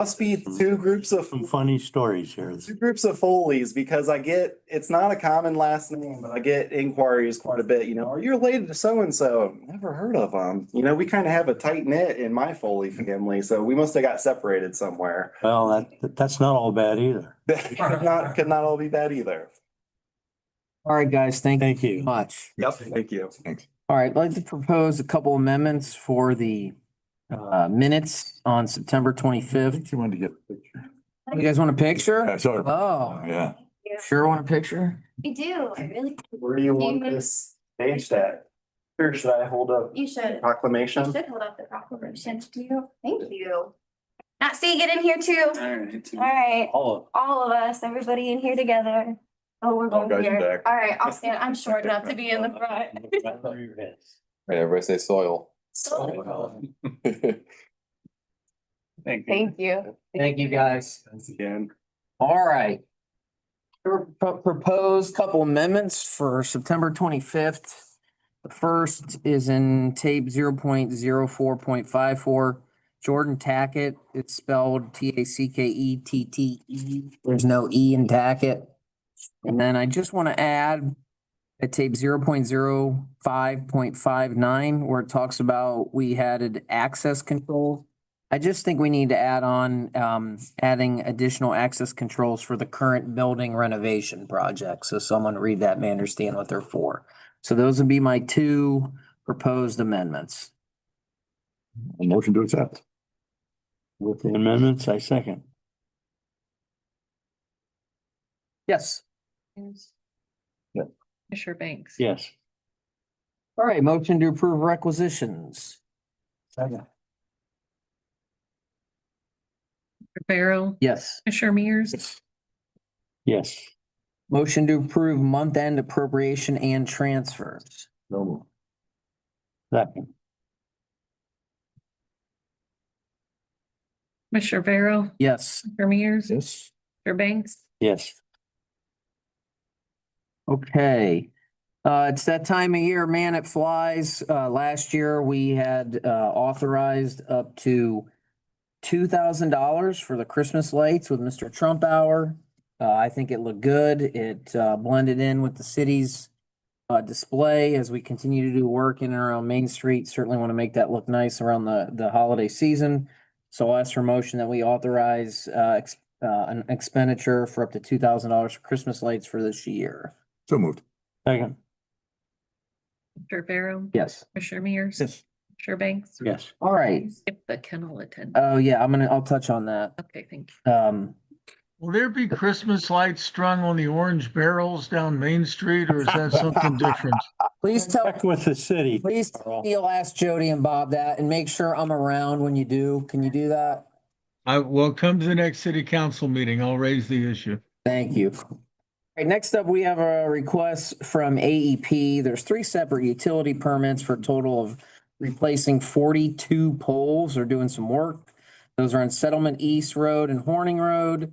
Must be two groups of Some funny stories here. Foleys because it's not a common last name, but I get inquiries quite a bit. Are you related to so and so? Never heard of them. We kind of have a tight knit in my Foley family, so we must have got separated somewhere. Well, that's not all bad either. Could not all be bad either. All right, guys, Thank you. much. Yep. Thank you. All right, I'd like to propose a couple amendments for the minutes on September 25th. You wanted to get a picture. You guys want a picture? Sorry. Oh, Yeah. sure want a picture? I do, I really, Where do you want this staged at? Or should I hold up you should proclamation? hold up the proclamation to you. Thank you. Nancy, get in here too. Alright. All right, All all of us, everybody in here together. Oh, we're All going guys in here. back. All right, I'll stand. I'm short enough to be in the front. Right, everybody say soil. So, Thank you. thank you. Thank you, guys. Thanks again. All right. Proposed couple amendments for September 25th. The first is in tape 0.04.54. Jordan Tackett, it's spelled Tackette. There's no E in Tackett. And then I just want to add at tape 0.05.59 where it talks about we added access control. I just think we need to add on adding additional access controls for the current building renovation project. So someone read that may understand what they're for. So those would be my two proposed amendments. A motion to accept. With the amendments, I second. Yes. Yeah. Commissioner Banks. Yes. All right, motion to approve requisitions. Second. Barrow. Yes. Commissioner Mears. Yes. Motion to approve month-end appropriation and transfers. No move. Second. Commissioner Barrow. Yes. Commissioner Mears. Yes. Commissioner Banks. Yes. Okay. It's that time of year, man, it flies. Last year we had authorized up to $2,000 for the Christmas lights with Mr. Trump Hour. I think it looked good. It blended in with the city's display as we continue to do work in and around Main Street. Certainly want to make that look nice around the holiday season. So I'll ask for a motion that we authorize an expenditure for up to $2,000 for Christmas lights for this year. So moved. Second. Commissioner Barrow. Yes. Commissioner Mears. Yes. Commissioner Banks. Yes. All right. Skip the kennel attendant. Oh, yeah, I'll touch on that. Okay, thank you. Will there be Christmas lights strung on the orange barrels down Main Street, or is that something different? Please tell, Check with the city. please tell me you'll ask Jody and Bob that and make sure I'm around when you do. Can you do that? I will come to the next city council meeting. I'll raise the issue. Thank you. All right, next up, we have a request from AEP. There's 3 separate utility permits for a total of replacing 42 poles. They're doing some work. Those are on Settlement East Road and Horning Road,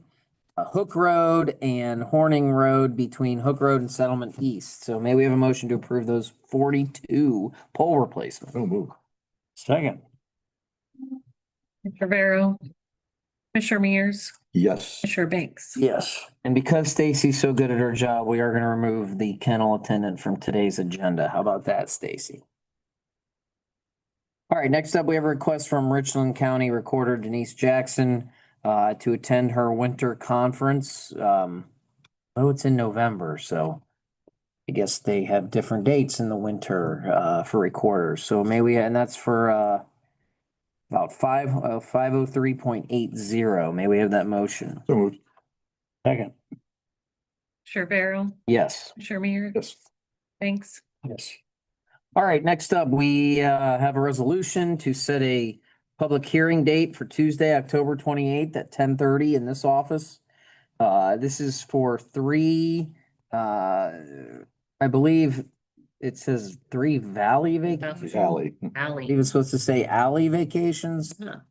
Hook Road and Horning Road between Hook Road and Settlement East. So may we have a motion to approve those 42 pole replacements? So moved. Second. Commissioner Barrow. Commissioner Mears. Yes. Commissioner Banks. Yes. And because Stacy's so good at her job, we are going to remove the kennel attendant from today's agenda. How about that, Stacy? All right, next up, we have a request from Richland County Recorder Denise Jackson to attend her winter conference. It's in November, so I guess they have different dates in the winter for recorders. So may we, and that's for about 503.80. May we have that motion? So moved. Second. Commissioner Barrow. Yes. Commissioner Mears. Yes. Banks. Yes. All right, next up, we have a resolution to set a public hearing date for Tuesday, October 28th at 10:30 in this office. This is for 3, I believe it says 3 Valley vacations. Alley. I Alley. believe it's supposed to say alley vacations. Huh.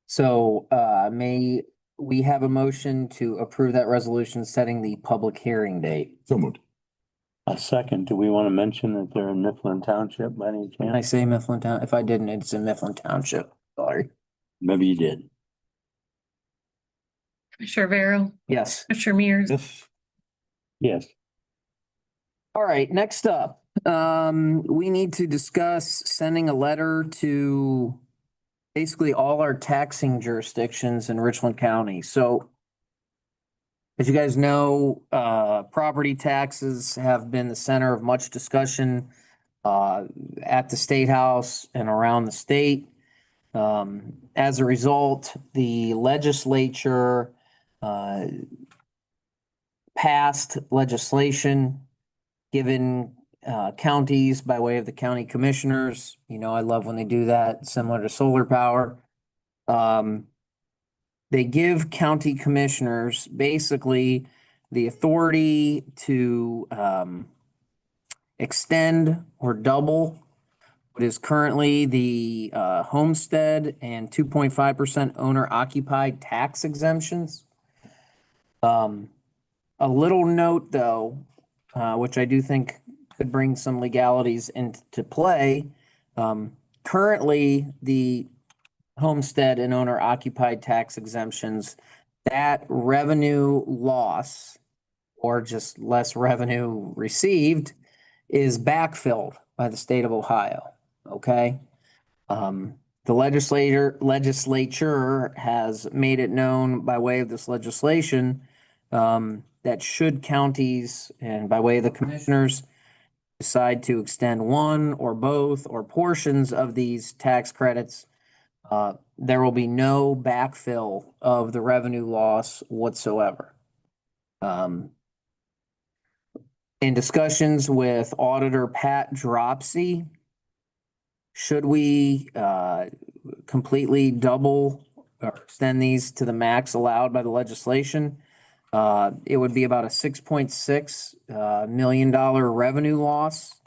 So may we have a motion to approve that resolution setting the public hearing date? So moved. A second. Do we want to mention that they're in Mifflin Township by any Can I chance? say Mifflin Town? If I didn't, it's in Mifflin Township. Sorry. Maybe you did. Commissioner Vero, Yes. Commissioner Mears, Yes. All right, next up, we need to discuss sending a letter to basically all our taxing jurisdictions in Richland County. So as you guys know, property taxes have been the center of much discussion at the State House and around the state. As a result, the legislature passed legislation given counties by way of the county commissioners. You know, I love when they do that, similar to solar power. They give county commissioners basically the authority to extend or double what is currently the homestead and 2.5% owner occupied tax exemptions. A little note though, which I do think could bring some legalities into play. Currently, the homestead and owner occupied tax exemptions, that revenue loss or just less revenue received is backfilled by the state of Ohio. Okay. The legislature has made it known by way of this legislation that should counties and by way of the commissioners decide to extend one or both or portions of these tax credits, there will be no backfill of the revenue loss whatsoever. In discussions with Auditor Pat Dropsy, should we completely double or extend these to the max allowed by the legislation? It would be about a $6.6 million revenue loss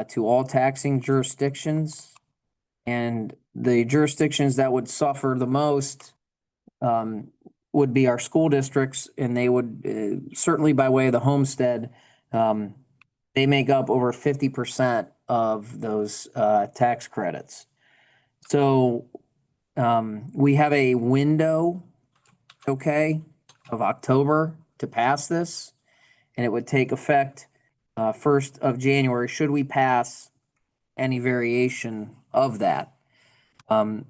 to all taxing jurisdictions. And the jurisdictions that would suffer the most would be our school districts, and they would certainly by way of the homestead, they make up over 50% of those tax credits. So we have a window, okay, of October to pass this, and it would take effect 1st of January should we pass any variation of that.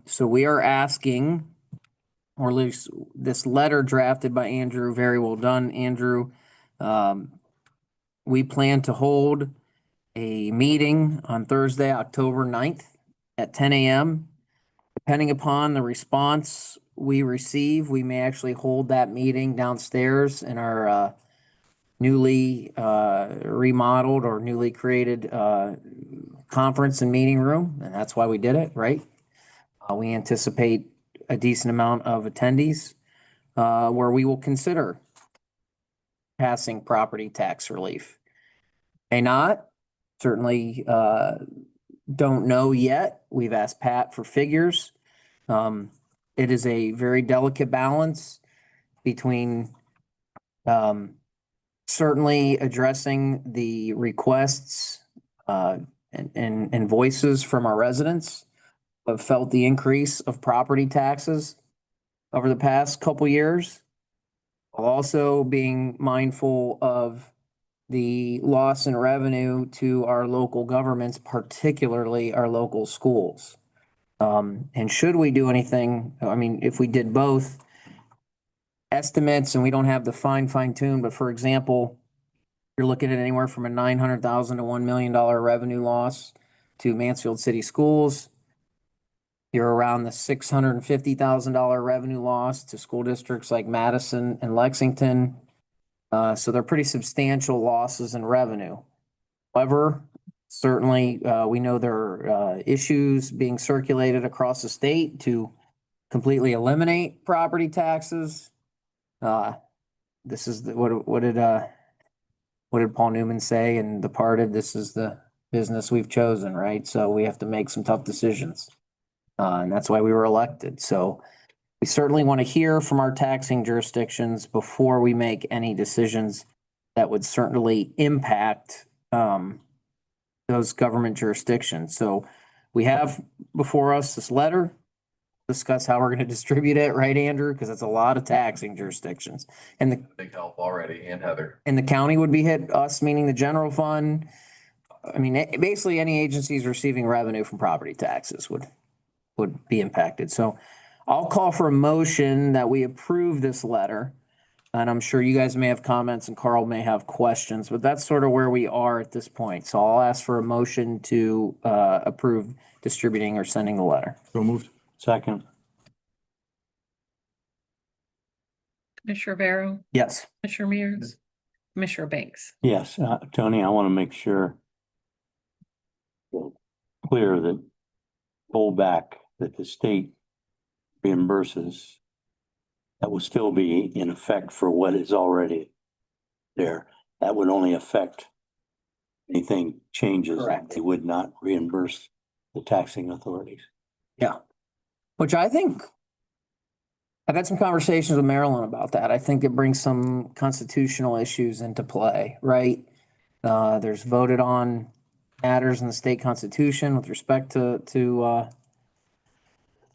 So we are asking, or at least this letter drafted by Andrew, very well done, Andrew. We plan to hold a meeting on Thursday, October 9th at 10 a.m. Depending upon the response we receive, we may actually hold that meeting downstairs in our newly remodeled or newly created conference and meeting room. And that's why we did it, right? We anticipate a decent amount of attendees where we will consider passing property tax relief. May not, certainly don't know yet. We've asked Pat for figures. It is a very delicate balance between certainly addressing the requests and voices from our residents who have felt the increase of property taxes over the past couple years, while also being mindful of the loss in revenue to our local governments, particularly our local schools. And should we do anything, I mean, if we did both estimates and we don't have the fine tune, but for example, you're looking at anywhere from a $900,000 to $1 million revenue loss to Mansfield City Schools. You're around the $650,000 revenue loss to school districts like Madison and Lexington. So they're pretty substantial losses in revenue. However, certainly we know there are issues being circulated across the state to completely eliminate property taxes. This is what did Paul Newman say in The Departed? This is the business we've chosen, right? So we have to make some tough decisions. And that's why we were elected. So we certainly want to hear from our taxing jurisdictions before we make any decisions that would certainly impact those government jurisdictions. So we have before us this letter. discuss how we're gonna distribute it, right, Andrew? Because it's a lot of taxing jurisdictions. And the, Big help already, and Heather. and the county would be hit, us meaning the general fund. I mean, basically any agencies receiving revenue from property taxes would be impacted. So I'll call for a motion that we approve this letter. And I'm sure you guys may have comments and Carl may have questions, but that's sort of where we are at this point. So I'll ask for a motion to approve distributing or sending the letter. So moved. Second. Commissioner Vero, Yes. Commissioner Mears, Commissioner Banks. Yes, Tony, I want to make sure clear that pullback that the state reimburses, that will still be in effect for what is already there. That would only affect anything changes. Correct. They would not reimburse the taxing authorities. Yeah. Which I think, I've had some conversations with Marilyn about that. I think it brings some constitutional issues into play, right? There's voted on matters in the state constitution with respect to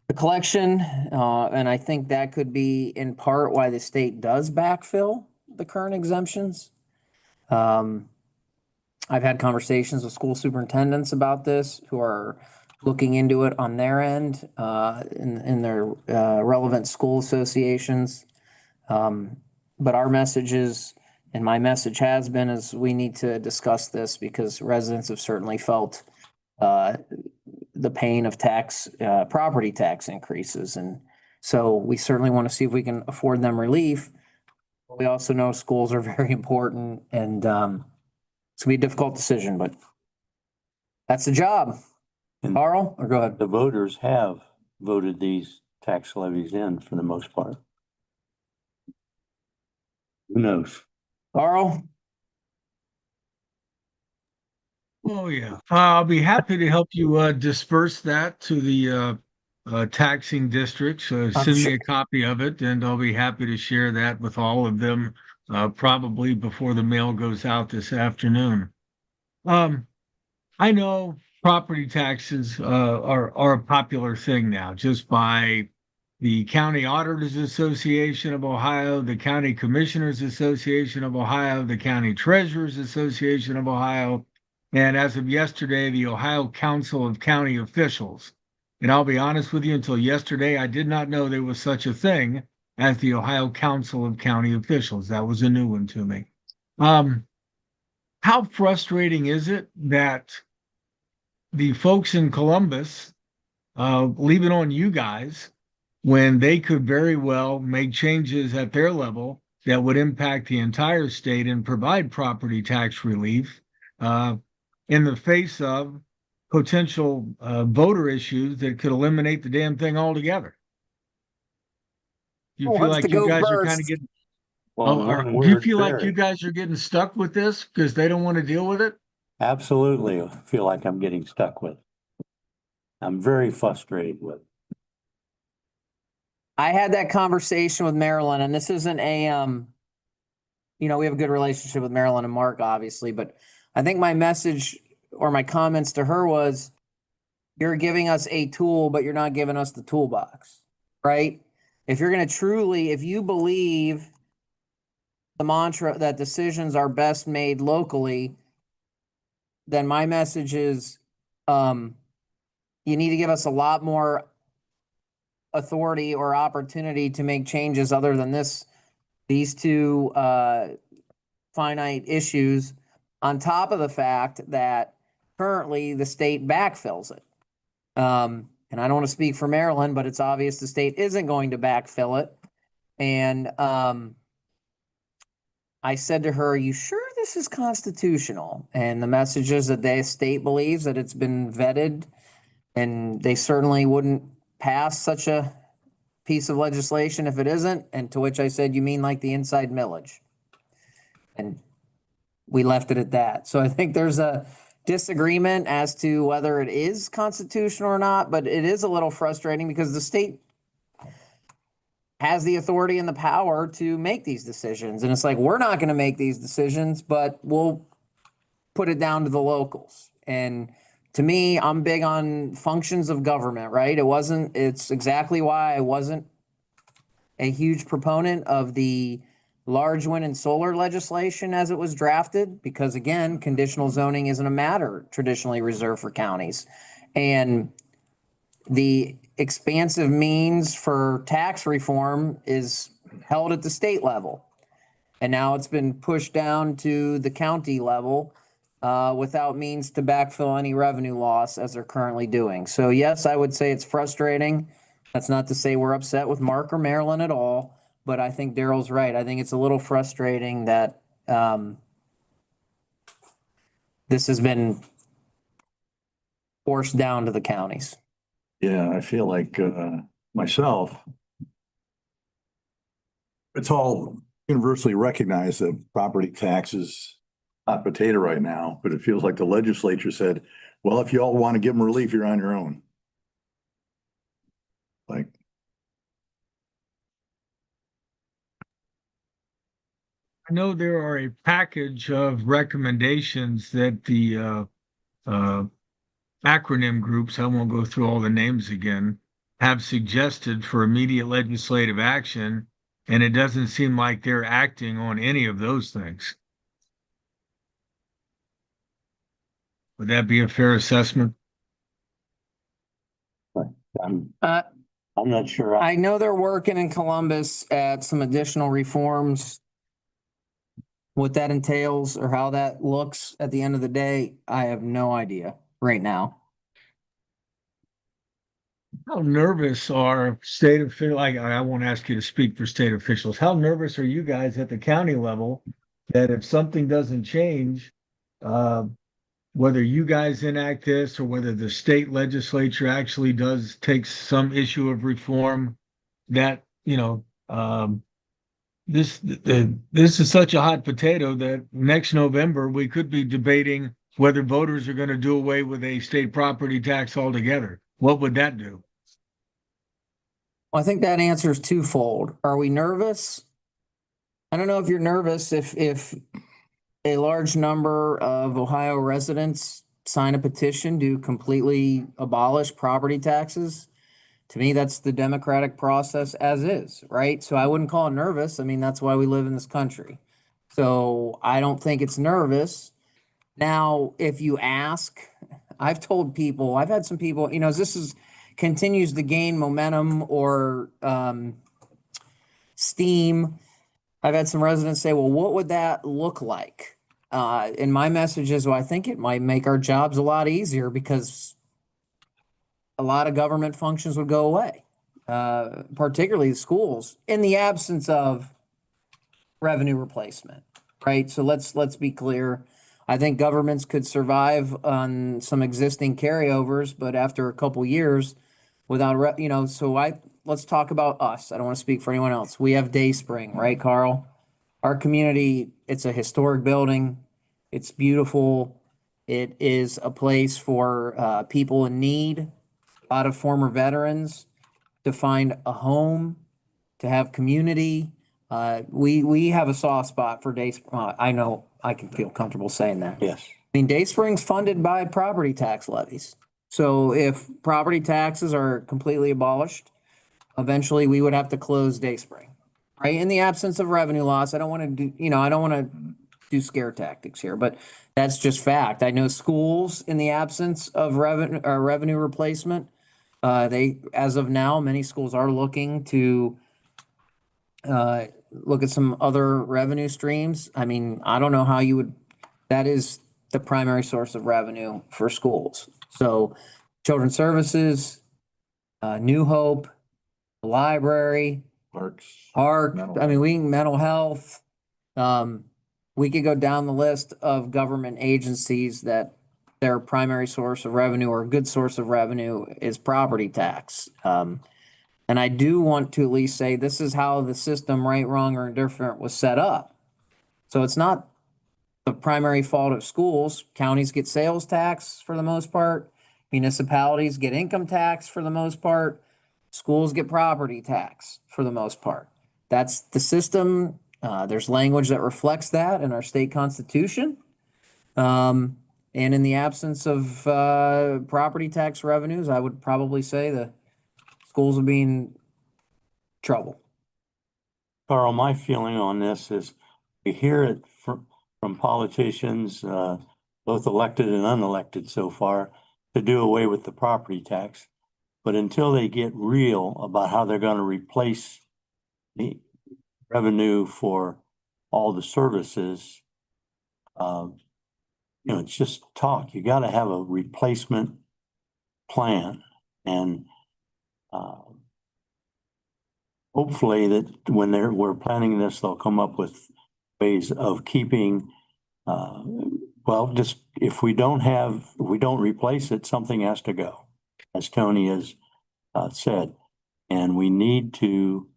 the collection. And I think that could be in part why the state does backfill the current exemptions. I've had conversations with school superintendents about this who are looking into it on their end, in their relevant school associations. But our message is, and my message has been, is we need to discuss this because residents have certainly felt the pain of property tax increases. And so we certainly want to see if we can afford them relief. We also know schools are very important and it's gonna be a difficult decision, but that's the job. And Carl, or go ahead. the voters have voted these tax levies in for the most part. Who knows? Carl? Oh, yeah. I'll be happy to help you disperse that to the taxing districts. Send me sure. a copy of it, and I'll be happy to share that with all of them, probably before the mail goes out this afternoon. I know property taxes are a popular thing now, just by the County Auditors Association of Ohio, the County Commissioners Association of Ohio, the County Treasurers Association of Ohio, and as of yesterday, the Ohio Council of County Officials. And I'll be honest with you, until yesterday, I did not know there was such a thing as the Ohio Council of County Officials. That was a new one to me. How frustrating is it that the folks in Columbus leave it on you guys when they could very well make changes at their level that would impact the entire state and provide property tax relief in the face of potential voter issues that could eliminate the damn thing altogether? You Who feel wants like to you go guys are first? kind of getting, Well, do you feel like you guys are getting stuck with this because they don't want to deal with it? Absolutely feel like I'm getting stuck with. I'm very frustrated with. I had that conversation with Marilyn, and this isn't a, we have a good relationship with Marilyn and Mark, obviously, but I think my message or my comments to her was, you're giving us a tool, but you're not giving us the toolbox, right? If you're going to truly, if you believe the mantra that decisions are best made locally, then my message is, you need to give us a lot more authority or opportunity to make changes other than these two finite issues, on top of the fact that currently the state backfills it. And I don't want to speak for Maryland, but it's obvious the state isn't going to backfill it. And I said to her, "Are you sure this is constitutional?" And the message is that the state believes that it's been vetted, and they certainly wouldn't pass such a piece of legislation if it isn't. And to which I said, "You mean like the inside millage?" And we left it at that. So I think there's a disagreement as to whether it is constitutional or not, but it is a little frustrating because the state has the authority and the power to make these decisions. And it's like, we're not going to make these decisions, but we'll put it down to the locals. And to me, I'm big on functions of government, right? It's exactly why I wasn't a huge proponent of the large wind and solar legislation as it was drafted, because again, conditional zoning isn't a matter traditionally reserved for counties. And the expansive means for tax reform is held at the state level. And now it's been pushed down to the county level without means to backfill any revenue loss as they're currently doing. So yes, I would say it's frustrating. That's not to say we're upset with Mark or Marilyn at all, but I think Daryl's right. I think it's a little frustrating that this has been forced down to the counties. Yeah, I feel like myself. It's all universally recognized that property taxes hot potato right now, but it feels like the legislature said, well, if you all want to give them relief, you're on your own. Like, I know there are a package of recommendations that the acronym groups, I won't go through all the names again, have suggested for immediate legislative action, and it doesn't seem like they're acting on any of those things. Would that be a fair assessment? I'm Uh, not sure. I know they're working in Columbus at some additional reforms. What that entails or how that looks at the end of the day, I have no idea right now. How nervous are state officials? I won't ask you to speak for state officials. How nervous are you guys at the county level that if something doesn't change, whether you guys enact this or whether the state legislature actually does take some issue of reform, that, this is such a hot potato that next November we could be debating whether voters are going to do away with a state property tax altogether. What would that do? Well, I think that answer is twofold. Are we nervous? I don't know if you're nervous if a large number of Ohio residents sign a petition to completely abolish property taxes. To me, that's the democratic process as is, right? So I wouldn't call it nervous. I mean, that's why we live in this country. So I don't think it's nervous. Now, if you ask, I've told people, I've had some people, as this continues to gain momentum or steam, I've had some residents say, well, what would that look like? And my message is, well, I think it might make our jobs a lot easier because a lot of government functions would go away, particularly the schools, in the absence of revenue replacement, right? So let's be clear. I think governments could survive on some existing carryovers, but after a couple years without, let's talk about us. I don't want to speak for anyone else. We have Dayspring, right, Carl? Our community, it's a historic building. It's beautiful. It is a place for people in need, a lot of former veterans to find a home, to have community. We have a soft spot for Dayspring. I know I can feel comfortable saying that. Yes. I mean, Dayspring's funded by property tax levies. So if property taxes are completely abolished, eventually we would have to close Dayspring, right? In the absence of revenue loss, I don't want to do, I don't want to do scare tactics here, but that's just fact. I know schools in the absence of revenue replacement, as of now, many schools are looking to look at some other revenue streams. I mean, I don't know how that is the primary source of revenue for schools. So Children's Services, New Hope, the library, parks. mental health. We could go down the list of government agencies that their primary source of revenue or a good source of revenue is property tax. And I do want to at least say this is how the system, right, wrong, or indifferent was set up. So it's not the primary fault of schools. Counties get sales tax for the most part. Municipalities get income tax for the most part. Schools get property tax for the most part. That's the system. There's language that reflects that in our state constitution. And in the absence of property tax revenues, I would probably say the schools will be in trouble. Carl, my feeling on this is we hear it from politicians, both elected and unelected so far, to do away with the property tax. But until they get real about how they're going to replace the revenue for all the services, it's just talk. You got to have a replacement plan, and hopefully that when we're planning this, they'll come up with ways of keeping. Just if we don't replace it, something has to go, as Tony has said, and we need to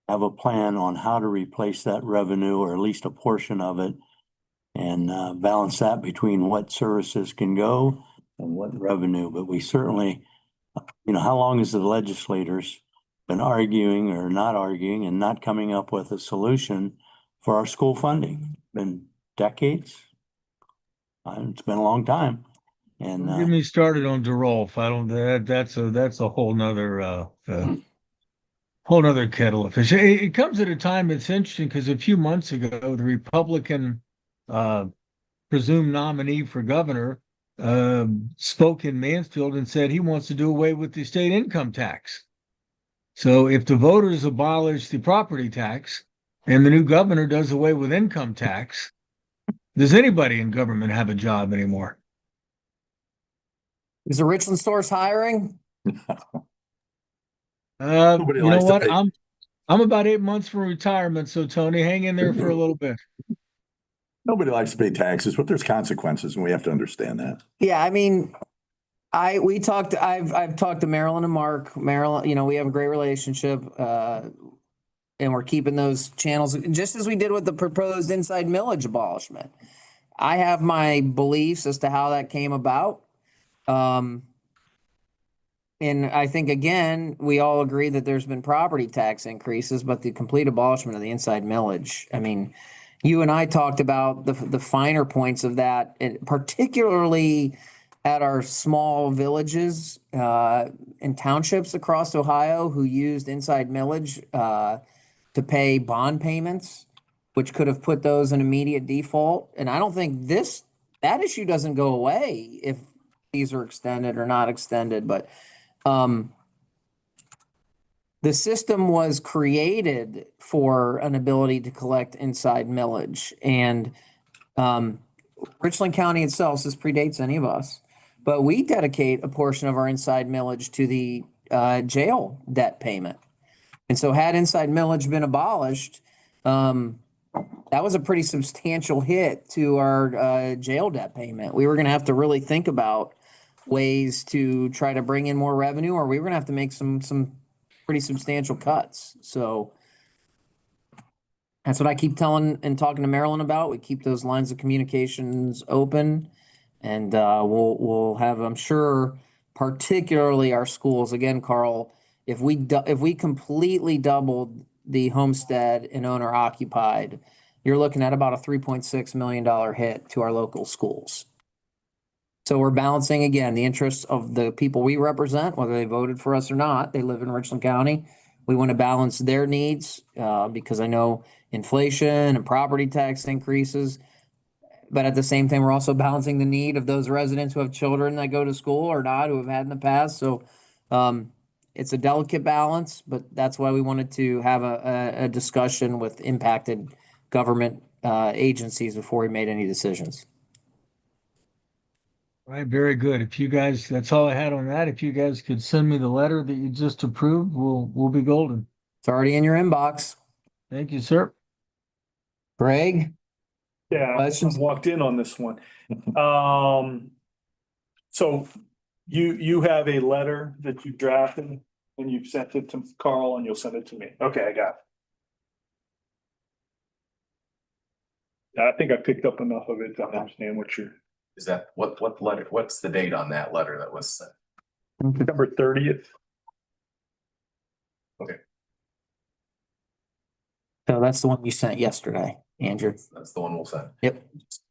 have a plan on how to replace that revenue, or at least a portion of it, and balance that between what services can go and what revenue. But we certainly, how long has the legislators been arguing or not arguing and not coming up with a solution for our school funding? Been decades. It's been a long time. And Don't get me started on DeRolf. That's a whole nother kettle of fish. It comes at a time it's interesting because a few months ago, the Republican presumed nominee for governor spoke in Mansfield and said he wants to do away with the state income tax. So if the voters abolish the property tax and the new governor does away with income tax, does anybody in government have a job anymore? Is the Richland Source hiring? Nobody You know likes to what? pay. I'm about 8 months from retirement, so Tony, hang in there for a little bit. Nobody likes to pay taxes, but there's consequences, and we have to understand that. Yeah, I mean, I've talked to Marilyn and Mark. Marilyn, we have a great relationship, and we're keeping those channels just as we did with the proposed inside millage abolishment. I have my beliefs as to how that came about. And I think, again, we all agree that there's been property tax increases, but the complete abolishment of the inside millage. I mean, you and I talked about the finer points of that, and particularly at our small villages and townships across Ohio who used inside millage to pay bond payments, which could have put those in immediate default. And I don't think that issue doesn't go away if these are extended or not extended, but the system was created for an ability to collect inside millage, and Richland County itself, this predates any of us, but we dedicate a portion of our inside millage to the jail debt payment. And so had inside millage been abolished, that was a pretty substantial hit to our jail debt payment. We were going to have to really think about ways to try to bring in more revenue, or we were going to have to make some pretty substantial cuts. So that's what I keep telling and talking to Marilyn about. We keep those lines of communications open, and we'll have, I'm sure, particularly our schools. Again, Carl, if we completely doubled the homestead and owner occupied, you're looking at about a $3.6 million hit to our local schools. So we're balancing, again, the interests of the people we represent, whether they voted for us or not. They live in Richland County. We want to balance their needs because I know inflation and property tax increases. But at the same time, we're also balancing the need of those residents who have children that go to school or not, who have had in the past. So it's a delicate balance, but that's why we wanted to have a discussion with impacted government agencies before we made any decisions. All right, very good. If you guys, that's all I had on that. If you guys could send me the letter that you just approved, we'll be golden. It's already in your inbox. Thank you, sir. Greg? Yeah, I Questions? walked in on this one. So you have a letter that you drafted and you've sent it to Carl and you'll send it to me. Okay, I got it. I think I picked up enough of it to understand what you're. Is that, what letter, what's the date on that letter that was sent? September 30th. So that's the one you sent yesterday, Andrew. That's the one we'll send. Yep.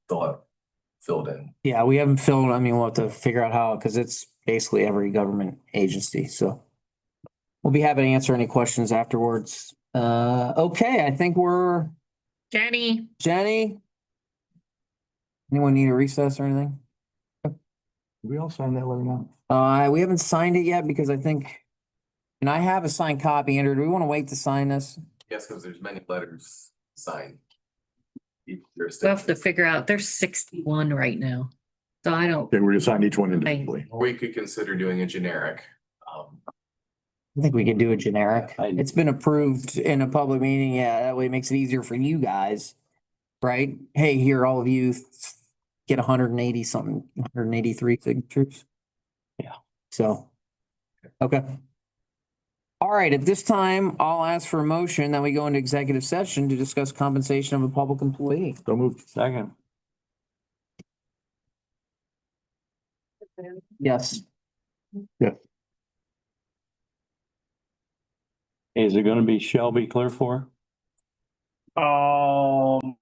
Still have filled in. Yeah, we haven't filled, I mean, we'll have to figure out how, because it's basically every government agency, so. We'll be happy to answer any questions afterwards. Okay, I think we're, Jenny, Jenny? Anyone need a recess or anything? We all signed that letter now? We haven't signed it yet because I think, and I have a signed copy, Andrew. Do we want to wait to sign this? Yes, because there's many letters signed. Each we'll have to jurisdiction. figure out, there's 61 right now. So I don't, Okay, we're gonna sign each one individually. Or we could consider doing a generic. I think we can do a generic. I- It's been approved in a public meeting. Yeah, that way it makes it easier for you guys. Right? Hey, here, all of you get 180 something, 183 signatures. Yeah. So, okay. All right, at this time, I'll ask for a motion that we go into executive session to discuss compensation of a public employee. So moved. Second. Yes. Is it gonna be Shelby Clearfor? Um,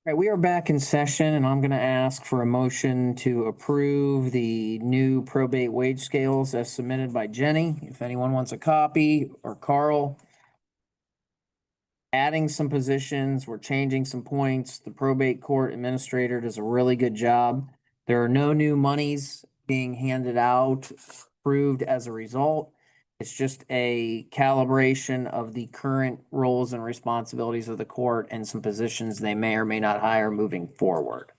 Right, we are back in session and I'm gonna ask for a motion to approve the new probate wage scales as submitted by Jenny. If anyone wants a copy, or Carl. Adding some positions, we're changing some points. The probate court administrator does a really good job. There are no new monies being handed out, approved as a result. It's just a calibration of the current roles and responsibilities of the court and some positions they may or may not hire moving forward.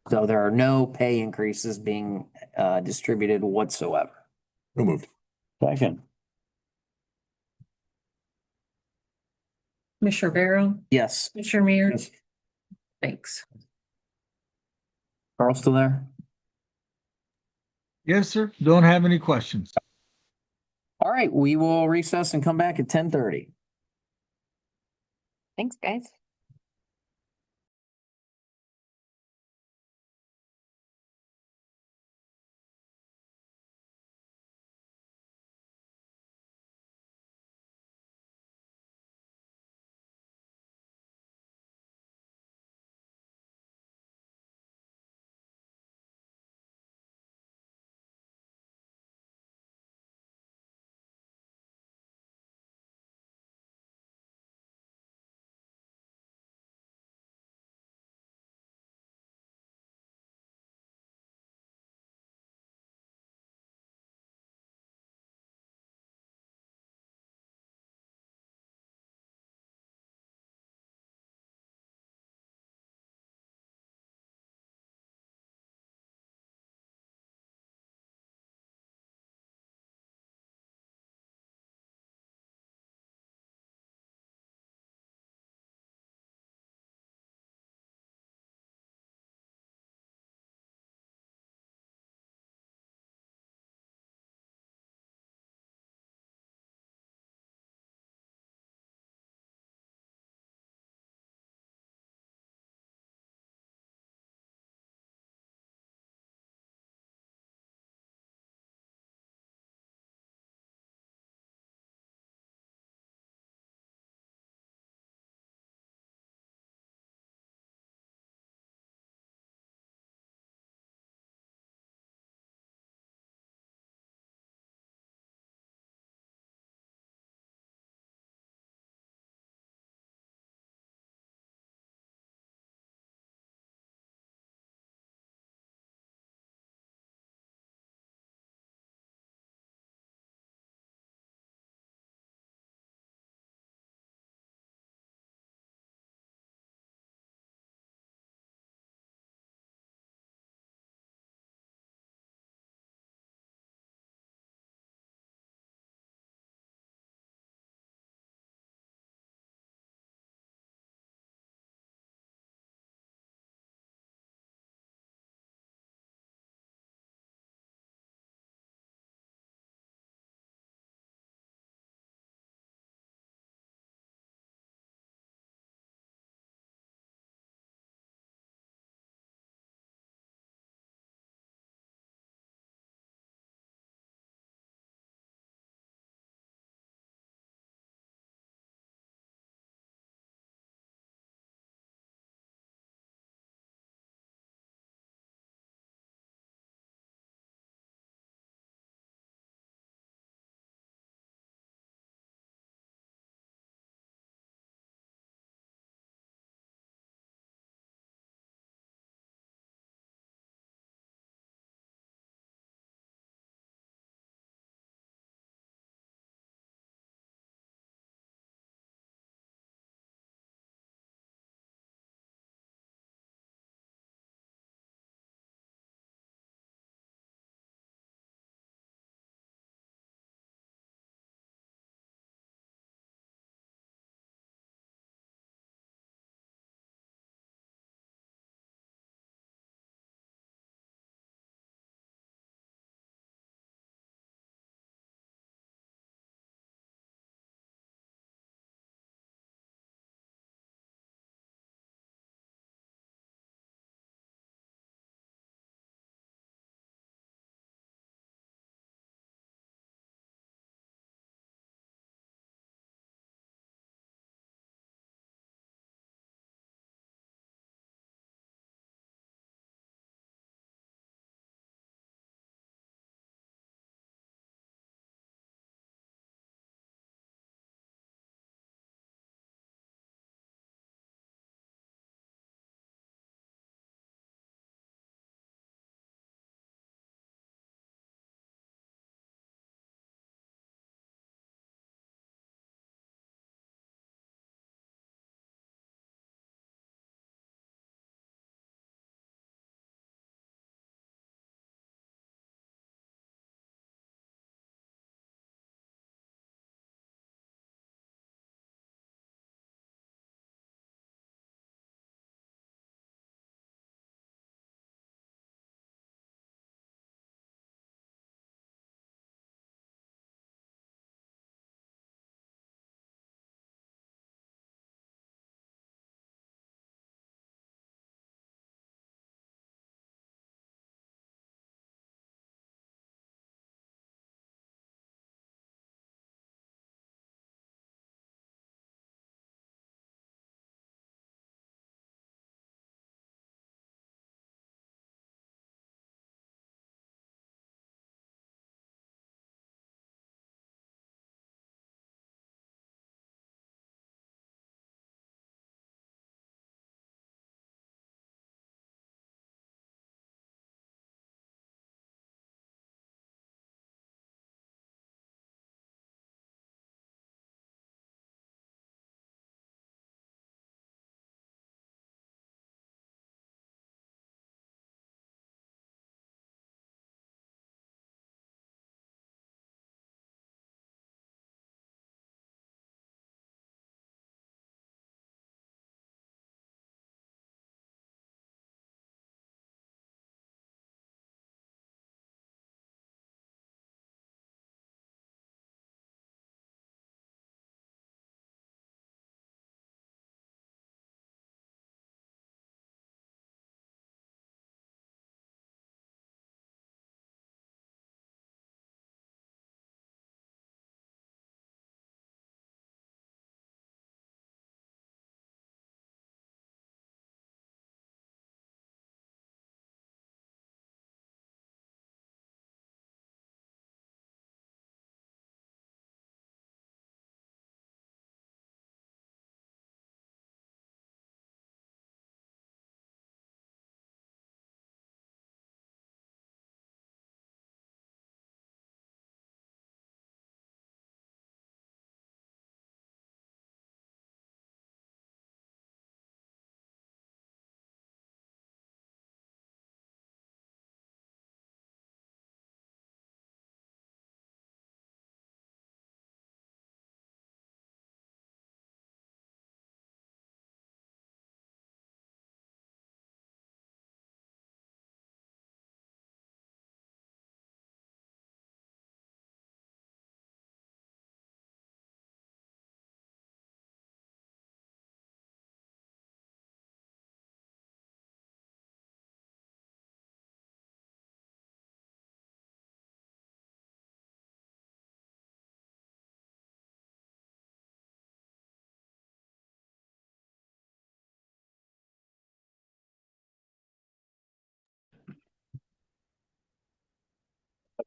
So there are no pay increases being distributed whatsoever. So moved. Second, Commissioner Barrow, Yes, Commissioner Mears. Thanks. Carl still there? Yes, sir. Don't have any questions. All right, we will recess and come back at 10:30. Thanks, guys.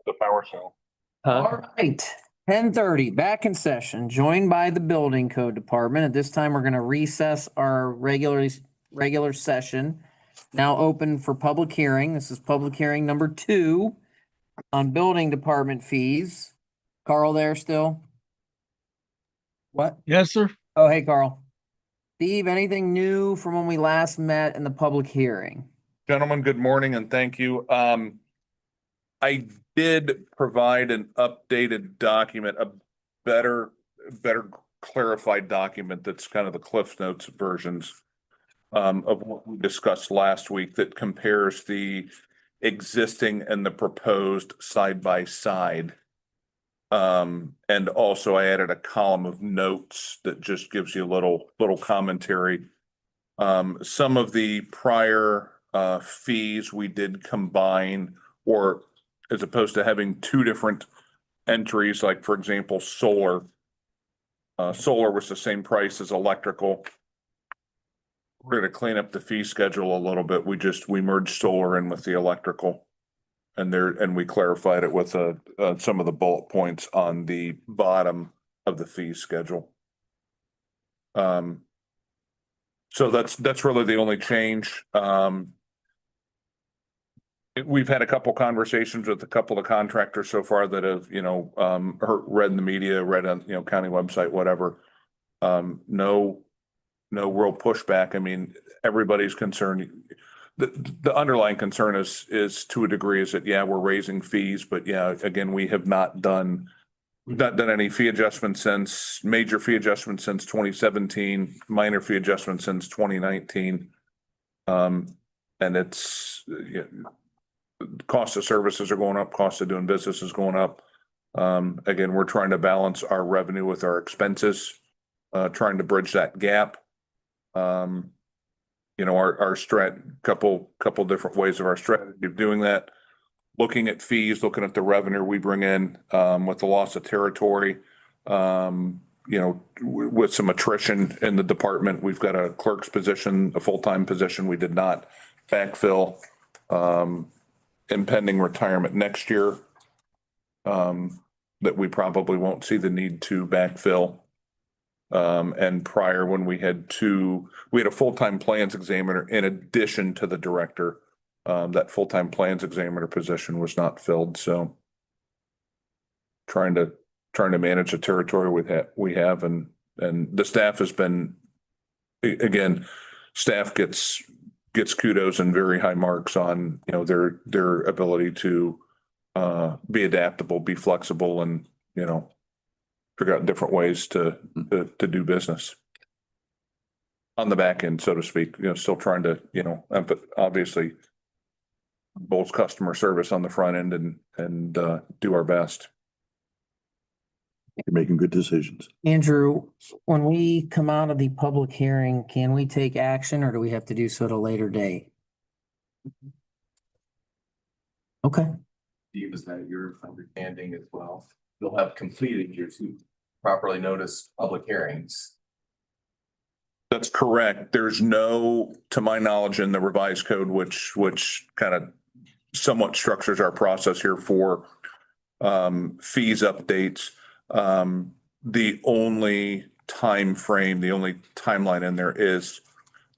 the power cell. All right, 10:30, back in session, joined by the building code department. At this time, we're gonna recess our regular session. Now open for public hearing. This is public hearing number 2 on building department fees. Carl there still? What? Yes, sir. Oh, hey, Carl. Steve, anything new from when we last met in the public hearing? Gentlemen, good morning and thank you. I did provide an updated document, a better clarified document that's kind of the Cliff Notes versions of what we discussed last week that compares the existing and the proposed side by side. And also I added a column of notes that just gives you a little commentary. Some of the prior fees we did combine, or as opposed to having 2 different entries, like for example, solar. Solar was the same price as electrical. We're gonna clean up the fee schedule a little bit. We merged solar in with the electrical. And we clarified it with some of the bullet points on the bottom of the fee schedule. So that's really the only change. We've had a couple conversations with a couple of contractors so far that have, read in the media, read on, county website, whatever. No real pushback. I mean, everybody's concerned. The underlying concern is to a degree is that, yeah, we're raising fees, but yeah, again, we've not done any fee adjustments major fee adjustments since 2017, minor fee adjustments since 2019. And it's, cost of services are going up, cost of doing business is going up. Again, we're trying to balance our revenue with our expenses, trying to bridge that gap. Our couple different ways of our strategy of doing that, looking at fees, looking at the revenue we bring in, with the loss of territory, with some attrition in the department. We've got a clerk's position, a full-time position we did not backfill, impending retirement next year, that we probably won't see the need to backfill. And prior, when we had a full-time plans examiner in addition to the director. That full-time plans examiner position was not filled, so trying to manage the territory we have and the staff has been, again, staff gets kudos and very high marks on, their ability to be adaptable, be flexible, and, figure out different ways to do business on the back end, so to speak. Still trying to, obviously both customer service on the front end and do our best. You're making good decisions. Andrew, when we come out of the public hearing, can we take action or do we have to do so at a later date? Okay. Steve, is that your understanding as well? You'll have completed your 2 properly noticed public hearings. That's correct. There's no, to my knowledge, in the revised code, which kind of somewhat structures our process here for fees updates. The only time frame, the only timeline in there is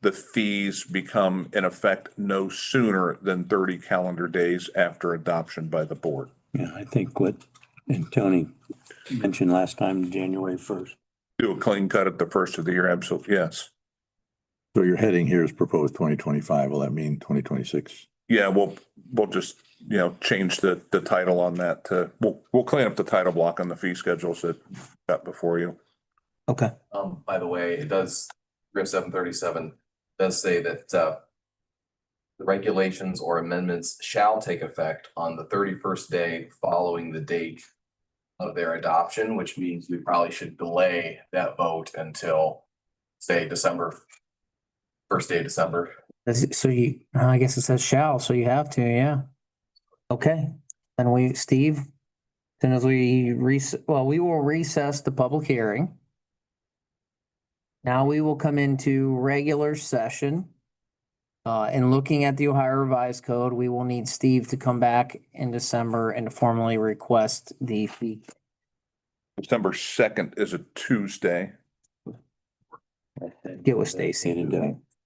the fees become in effect no sooner than 30 calendar days after adoption by the board. Yeah, I think and Tony mentioned last time, January 1st. Do a clean cut at the first of the year, absolutely, yes. So your heading here is proposed 2025. Will that mean 2026? Yeah, we'll just, change the title on that to, we'll clean up the title block on the fee schedules that got before you. Okay. By the way, it does, Grid 737 does say that the regulations or amendments shall take effect on the 31st day following the date of their adoption, which means we probably should delay that vote until, say, first day of December. So I guess it says shall, so you have to, yeah. Okay, then Steve, as soon as we will recess the public hearing. Now we will come into regular session. In looking at the Ohio Revised Code, we will need Steve to come back in December and to formally request the fee. December 2nd is a Tuesday. Get with Stacy.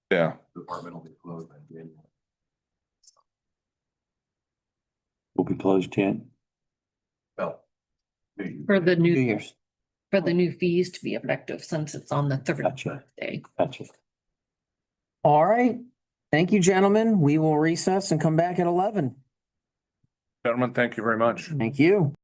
Yeah. Department will be closed in January. Will be closed 10. Well. For the New new, Year's. for the new fees to be effective since it's on the third Gotcha. day. Gotcha. All right. Thank you, gentlemen. We will recess and come back at 11. Gentlemen, thank you very much. Thank you.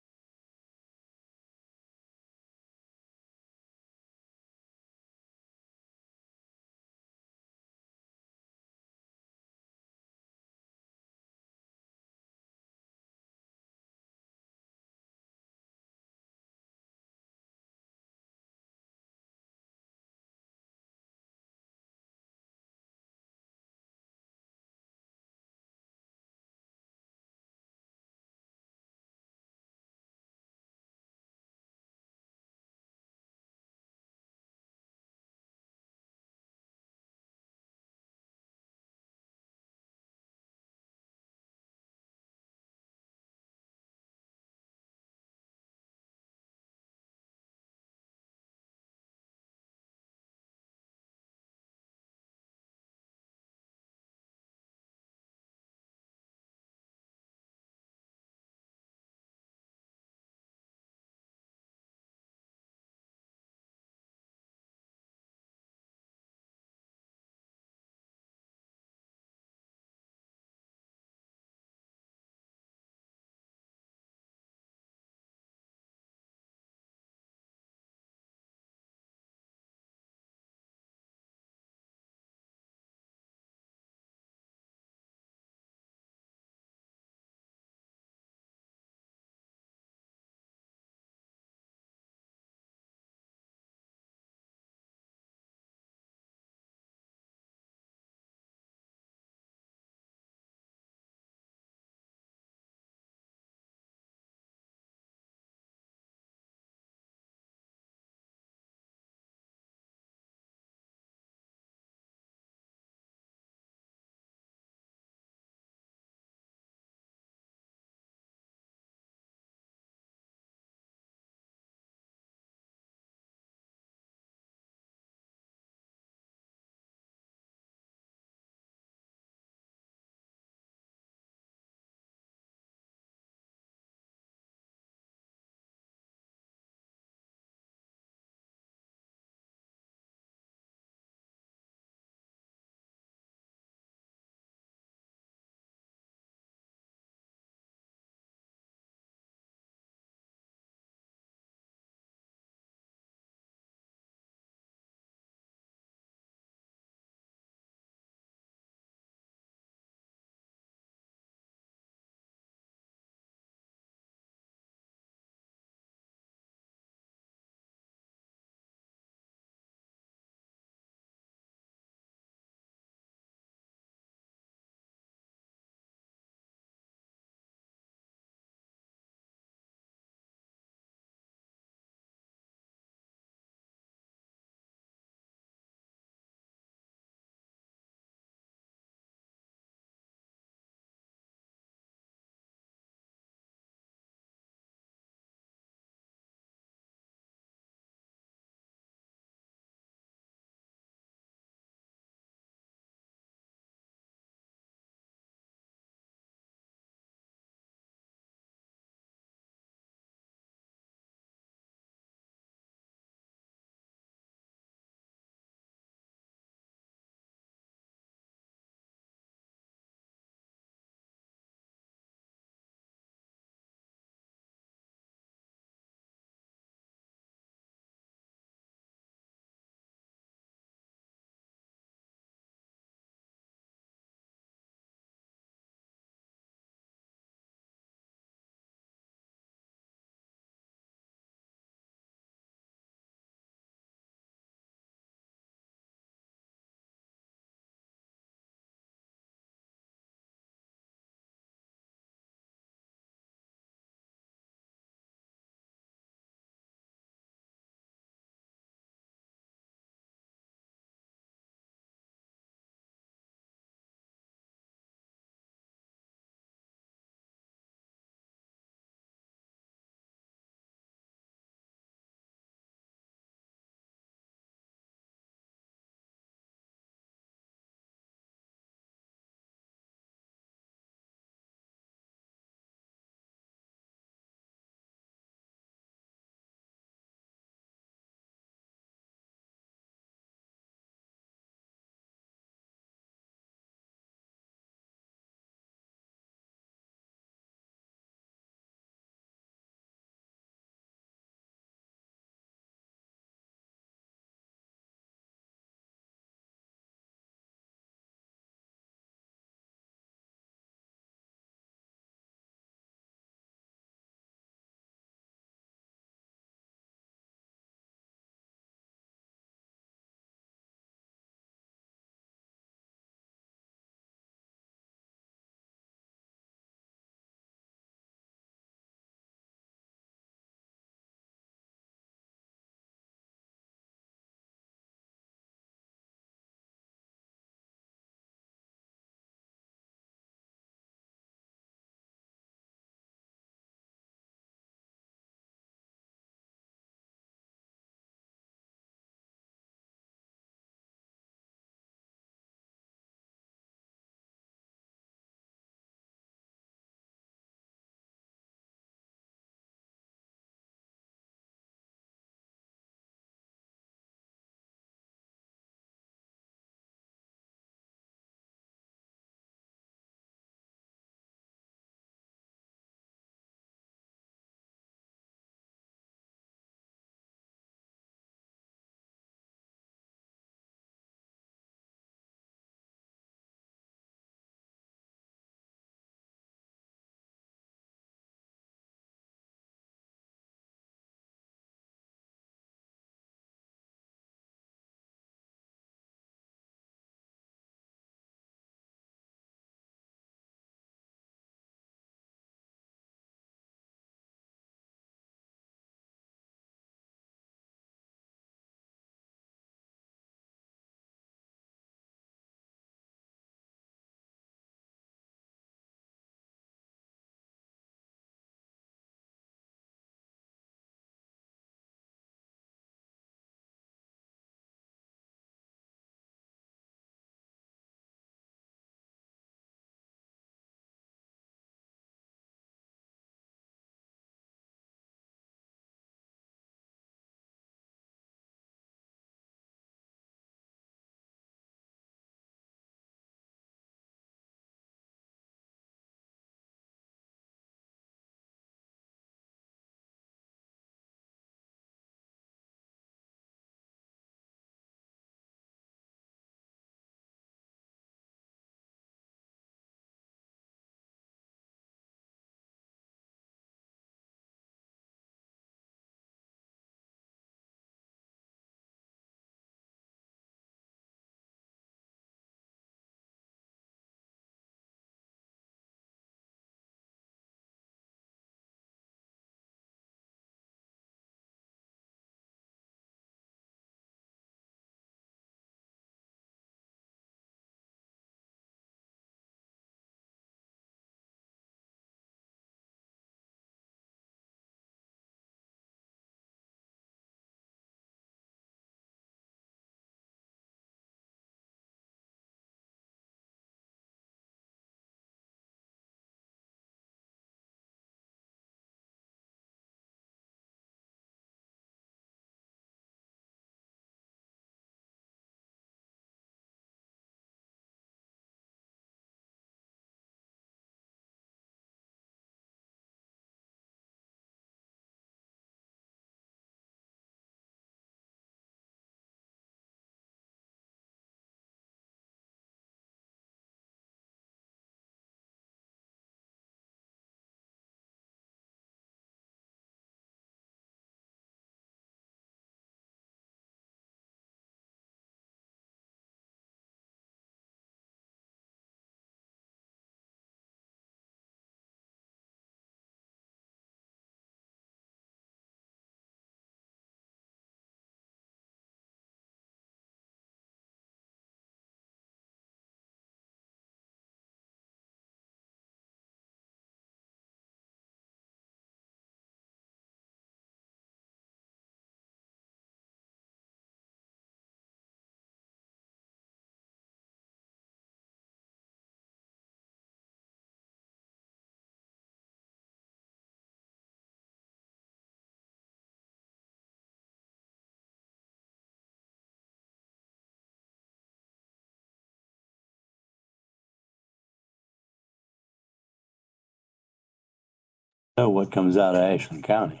So what comes out of Ashland County?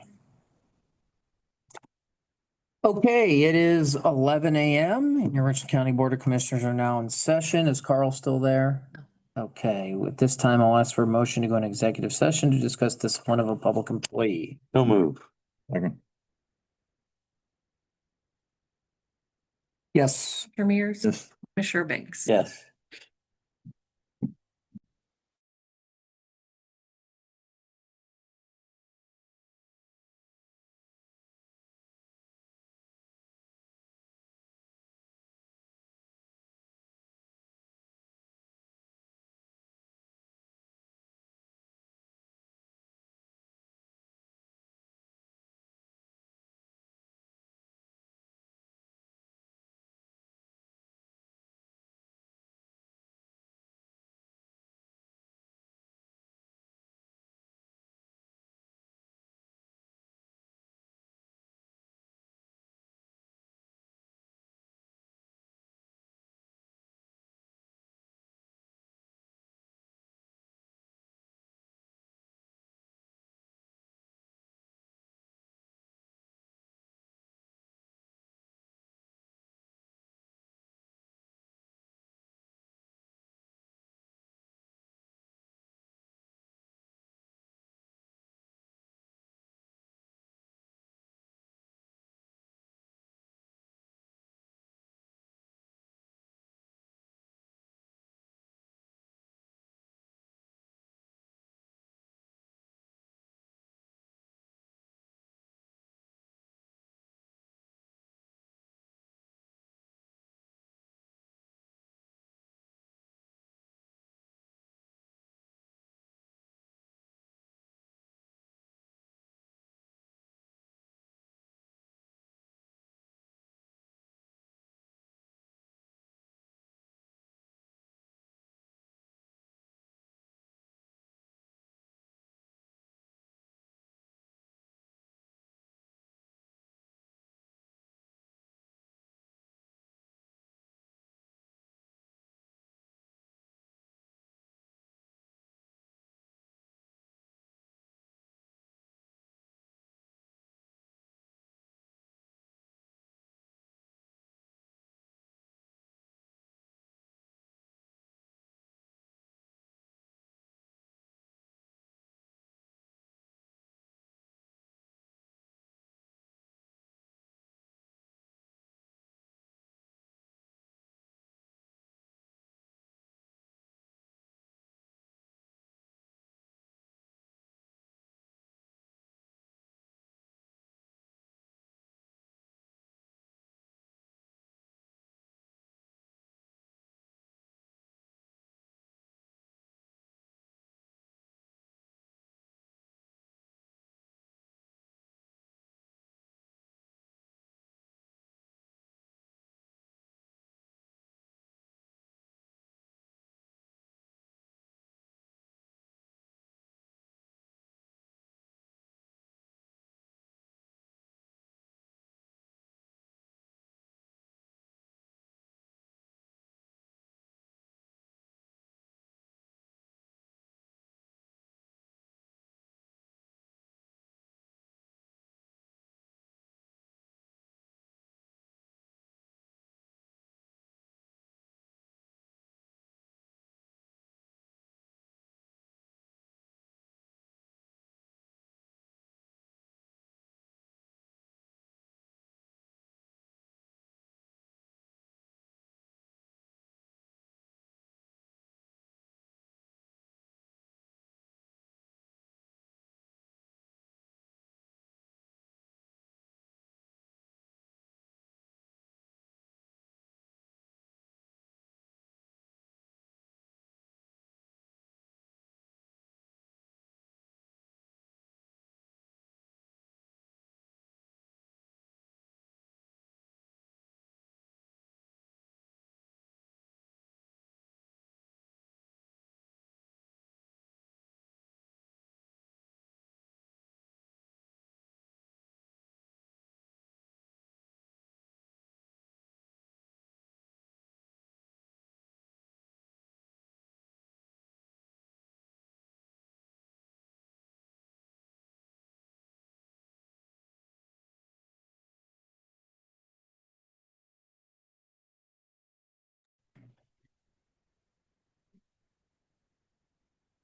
Okay, it is 11 a.m. and your Richland County Board of Commissioners are now in session. Is Carl still there? Okay, with this time, I'll ask for a motion to go into executive session to discuss discipline of a public employee. No move. Second. Yes. Mears, Yes. Commissioner Banks. Yes.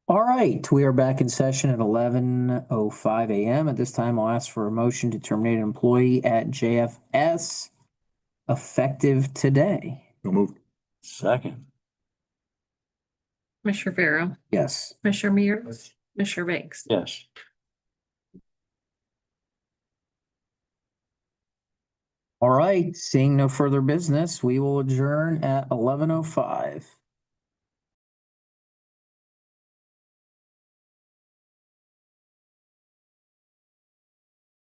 All right, we are back in session at 11:05 a.m. At this time, I'll ask for a motion to terminate an employee at JFS effective today. So moved. Second. Commissioner Farrow, Yes. Commissioner Mears, Commissioner Banks. Yes. All right, seeing no further business, we will adjourn at 11:05.